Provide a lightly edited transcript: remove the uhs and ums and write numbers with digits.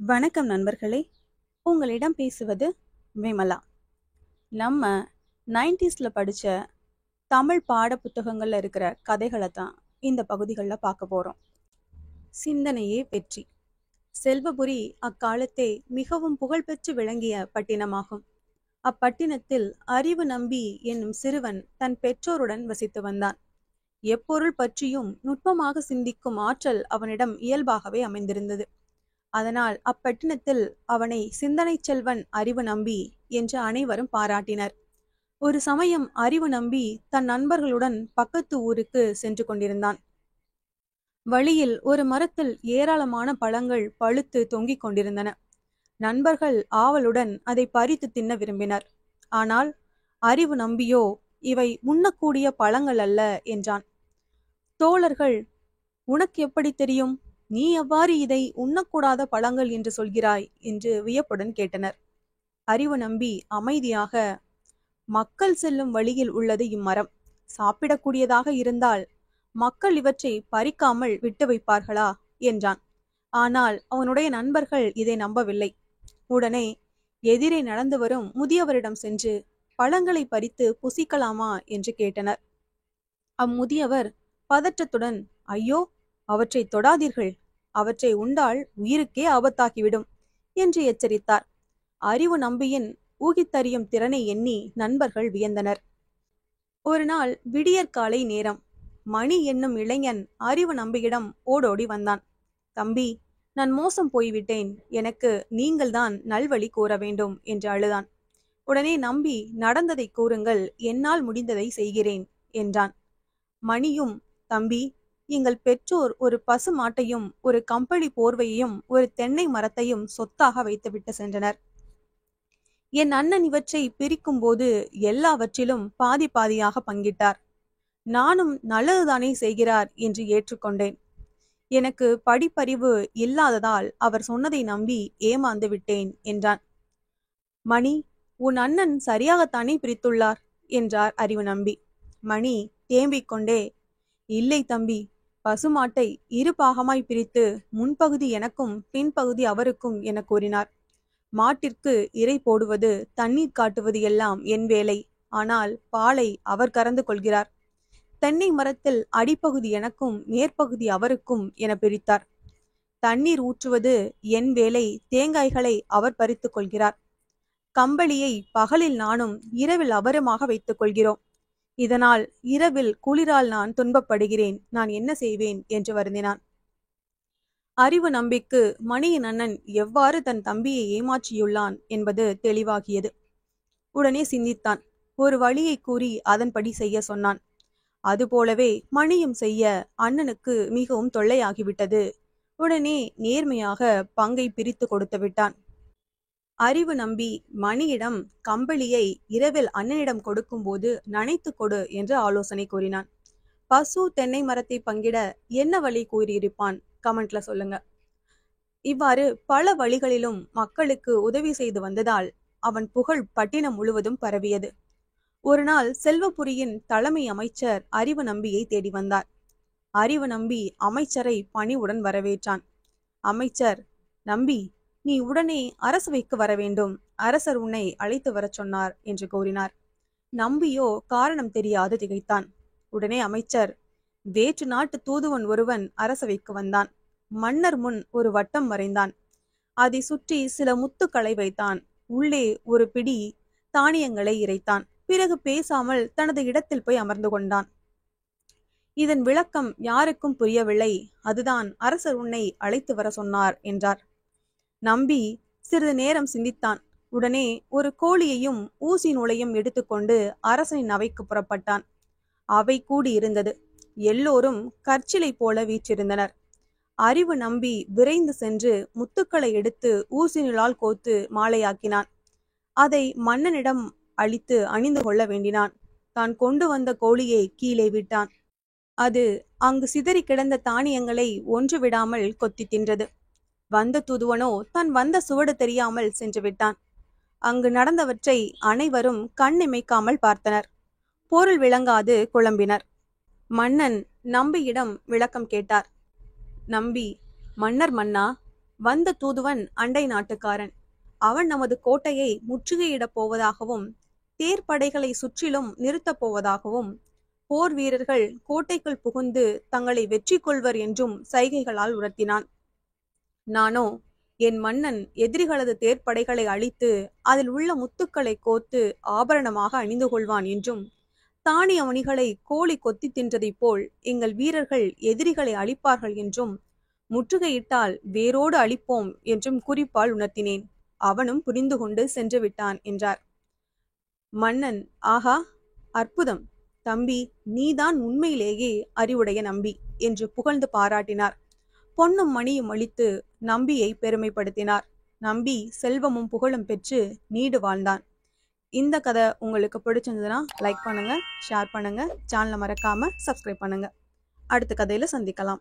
வணக்கம் நண்பர்களே. உங்களிடம் பேசுவது விமலா. நம்ம 90ஸ்ல படிச்ச தமிழ் பாட புத்தகங்கள்ல இருக்கிற கதைகளை தான் இந்த பகுதிகளில் பார்க்க போறோம். சிந்தனையே வெற்றி. செல்வபுரி அக்காலத்தே மிகவும் புகழ்பெற்று விளங்கிய பட்டினமாகும். அப்பட்டினத்தில் அறிவு நம்பி என்னும் சிறுவன் தன் பெற்றோருடன் வசித்து வந்தான். எப்பொருள் பற்றியும் நுட்பமாக சிந்திக்கும் ஆற்றல் அவனிடம் இயல்பாகவே அமைந்திருந்தது. அதனால் அப்பட்டினத்தில் அவனை சிந்தனை செல்வன் அறிவு நம்பி என்று அனைவரும் பாராட்டினர். ஒரு சமயம் அறிவு நம்பி தன் நண்பர்களுடன் பக்கத்து ஊருக்கு சென்று கொண்டிருந்தான். வழியில் ஒரு மரத்தில் ஏராளமான பழங்கள் பழுத்து தொங்கிக் கொண்டிருந்தன. நண்பர்கள் ஆவலுடன் அதை பறித்து தின்ன விரும்பினர். ஆனால் அறிவு நம்பியோ இவை உண்ணக்கூடிய பழங்கள் அல்ல என்றான். தோழர்கள், உனக்கு எப்படி தெரியும்? நீ எவ்வாறு இதை உண்ணக்கூடாத பழங்கள் என்று சொல்கிறாய் என்று வியப்புடன் கேட்டனர். அறிவு நம்பி அமைதியாக, மக்கள் செல்லும் வழியில் உள்ளது இம்மரம். சாப்பிடக்கூடியதாக இருந்தால் மக்கள் இவற்றை பறிக்காமல் விட்டு வைப்பார்களா என்றான். ஆனால் அவனுடைய நண்பர்கள் இதை நம்பவில்லை. உடனே எதிரே நடந்து வரும் முதியவரிடம் சென்று பழங்களை பறித்து புசிக்கலாமா என்று கேட்டனர். அம்முதியவர் பதற்றத்துடன், ஐயோ, அவற்றை தொடாதீர்கள், அவற்றை உண்டால் உயிருக்கே ஆபத்தாகிவிடும் என்று எச்சரித்தார். அறிவு நம்பியின் ஊகித்தறியும் திறனை எண்ணி நண்பர்கள் வியந்தனர். ஒரு நாள் விடியற்காலை நேரம். மணி என்னும் இளைஞன் அறிவு நம்பியிடம் ஓடோடி வந்தான். தம்பி, நான் மோசம் போய்விட்டேன், எனக்கு நீங்கள்தான் நல்வழி கூற வேண்டும் என்று அழுதான். உடனே நம்பி, நடந்ததை கூறுங்கள், என்னால் முடிந்ததை செய்கிறேன் என்றான். மணியும், தம்பி, எங்கள் பெற்றோர் ஒரு பசு மாட்டையும் ஒரு கம்பளி போர்வையையும் ஒரு தென்னை மரத்தையும் சொத்தாக வைத்துவிட்டு சென்றனர். என் அண்ணன் இவற்றை பிரிக்கும் போது எல்லாவற்றிலும் பாதி பாதியாக பங்கிட்டார். நானும் நல்லதுதானே செய்கிறார் என்று ஏற்றுக்கொண்டேன். எனக்கு படிப்பறிவு இல்லாததால் அவர் சொன்னதை நம்பி ஏமாந்து விட்டேன் என்றான். மணி, உன் அண்ணன் சரியாகத்தானே பிரித்துள்ளார் என்றார் அறிவு நம்பி. மணி தேம்பிக் கொண்டே, இல்லை தம்பி, பசுமாட்டை இரு பாகமாய் பிரித்து முன்பகுதி எனக்கும் பின்பகுதி அவருக்கும் என கூறினார். மாட்டிற்கு இரை போடுவது, தண்ணீர் காட்டுவது எல்லாம் என் வேலை. ஆனால் பாலை அவர் கறந்து கொள்கிறார். தென்னை மரத்தில் அடிப்பகுதி எனக்கும் மேற்பகுதி அவருக்கும் என பிரித்தார். தண்ணீர் ஊற்றுவது என் வேலை, தேங்காய்களை அவர் பறித்து கொள்கிறார். கம்பளியை பகலில் நானும் இரவில் அவருமாக வைத்துக் கொள்கிறோம். இதனால் இரவில் குளிரால் நான் துன்பப்படுகிறேன், நான் என்ன செய்வேன் என்று வருந்தினான். அறிவு நம்பிக்கு மணியின் அண்ணன் எவ்வாறு தன் தம்பியை ஏமாற்றியுள்ளான் என்பது தெளிவாகியது. உடனே சிந்தித்தான். ஒரு வழியை கூறி அதன்படி செய்ய சொன்னான். அதுபோலவே மணியும் செய்ய அண்ணனுக்கு மிகவும் தொல்லையாகிவிட்டது. உடனே நேர்மையாக பங்கை பிரித்து கொடுத்து விட்டான். அறிவு நம்பி மணியிடம் கம்பளியை இரவில் அண்ணனிடம் கொடுக்கும்போது நனைத்து கொடு என்று ஆலோசனை கூறினான். பசு தென்னை மரத்தை பங்கிட என்ன வழி கூறியிருப்பான்? கமெண்ட்ல சொல்லுங்க. இவ்வாறு பல வழிகளிலும் மக்களுக்கு உதவி செய்து வந்ததால் அவன் புகழ் பட்டினம் முழுவதும் பரவியது. ஒரு நாள் செல்வபுரியின் தலைமை அமைச்சர் அறிவு நம்பியை தேடி வந்தார். அறிவு நம்பி அமைச்சரை பணிவுடன் வரவேற்றான். அமைச்சர், நம்பி, நீ உடனே அரசவைக்கு வர வேண்டும், அரசர் உன்னை அழைத்து வர சொன்னார் என்று கூறினார். நம்பியோ காரணம் தெரியாது திகைத்தான். உடனே அமைச்சர், வேற்று நாட்டு தூதுவன் ஒருவன் அரசவைக்கு வந்தான். மன்னர் முன் ஒரு வட்டம் வரைந்தான். அதை சுற்றி சில முத்துக்களை வைத்தான். உள்ளே ஒரு பிடி தானியங்களை இறைத்தான். பிறகு பேசாமல் தனது இடத்தில் போய் அமர்ந்து கொண்டான். இதன் விளக்கம் யாருக்கும் புரியவில்லை. அதுதான் அரசர் உன்னை அழைத்து வர சொன்னார் என்றார். நம்பி சிறிது நேரம் சிந்தித்தான். உடனே ஒரு கோழியையும் ஊசி நூலையும் எடுத்துக்கொண்டு அரசனின் அவைக்கு புறப்பட்டான். அவை கூடி இருந்தது. எல்லோரும் கற்சிலை போல வீற்றிருந்தனர். அறிவு நம்பி விரைந்து சென்று முத்துக்களை எடுத்து ஊசி நூலால் கோத்து மாலையாக்கினான். அதை மன்னனிடம் அளித்து அணிந்து கொள்ள வேண்டினான். தான் கொண்டு வந்த கோழியை கீழே விட்டான். அது அங்கு சிதறி கிடந்த தானியங்களை ஒன்று விடாமல் கொத்தி தின்றது. வந்த தூதுவனோ தன் வந்த சுவடு தெரியாமல் சென்று விட்டான். அங்கு நடந்தவற்றை அனைவரும் கண்ணிமைக்காமல் பார்த்தனர். பொருள் விளங்காது குழம்பினர். மன்னன் நம்பியிடம் விளக்கம் கேட்டார். நம்பி, மன்னர் மன்னா, வந்த தூதுவன் அண்டை நாட்டுக்காரன். அவன் நமது கோட்டையை முற்றுகையிடப் போவதாகவும் தேர்ப்படைகளை சுற்றிலும் நிறுத்தப் போவதாகவும் போர் வீரர்கள் கோட்டைக்குள் புகுந்து தங்களை வெற்றி கொள்வர் என்றும் சைகைகளால் உணர்த்தினான். நானோ, என் மன்னன் எதிரிகளது தேர்ப்படைகளை அழித்து அதில் உள்ள முத்துக்களை கோத்து ஆபரணமாக அணிந்து கொள்வான் என்றும், தானிய மணிகளை கோழி கொத்தி தின்றதைப் போல் எங்கள் வீரர்கள் எதிரிகளை அழிப்பார்கள் என்றும், முற்றுகையிட்டால் வேரோடு அழிப்போம் என்றும் குறிப்பால் உணர்த்தினேன். அவனும் புரிந்து கொண்டு சென்று விட்டான் என்றார். மன்னன், ஆஹா, அற்புதம் தம்பி, நீதான் உண்மையிலேயே அறிவுடைய நம்பி என்று புகழ்ந்து பாராட்டினார். பொன்னும் மணியும் அளித்து நம்பியை பெருமைப்படுத்தினார். நம்பி செல்வமும் புகழும் பெற்று நீடு வாழ்ந்தான். இந்த கதை உங்களுக்கு பிடிச்சிருந்ததுன்னா லைக் பண்ணுங்க, ஷேர் பண்ணுங்க, சேனலை மறக்காம சப்ஸ்கிரைப் பண்ணுங்க. அடுத்த கதையில சந்திக்கலாம்.